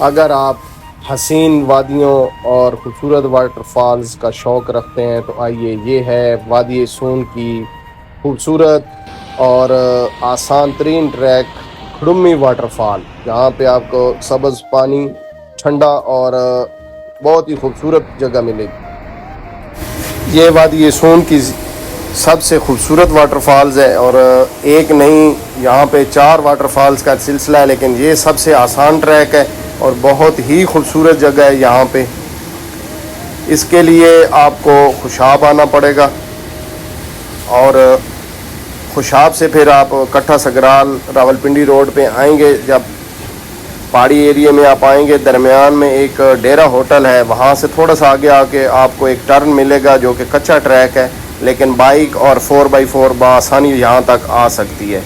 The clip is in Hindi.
अगर आप हसीन वादियों और खूबसूरत वाटरफॉल्स का शौक़ रखते हैं तो आइए, ये है वादी सून की खूबसूरत और आसान तरीन ट्रैक खड़ुम्मी वाटरफॉल, जहाँ पे आपको सब्ज़ पानी, ठंडा और बहुत ही खूबसूरत जगह मिलेगी। ये वादी सून की सबसे खूबसूरत वाटरफॉल्स है और एक नहीं, यहाँ पे 4 वाटरफॉल्स का सिलसिला है, लेकिन ये सबसे आसान ट्रैक है और बहुत ही खूबसूरत जगह है। यहाँ पे इसके लिए आपको खुशाब आना पड़ेगा और खुशाब से फिर आप कट्ठा सगराल रावलपिंडी रोड पे आएंगे। जब पहाड़ी एरिया में आप आएंगे, दरमियान में एक डेरा होटल है, वहाँ से थोड़ा सा आगे आके आपको एक टर्न मिलेगा जो कि कच्चा ट्रैक है, लेकिन बाइक और 4x4 बआसानी यहाँ तक आ सकती है।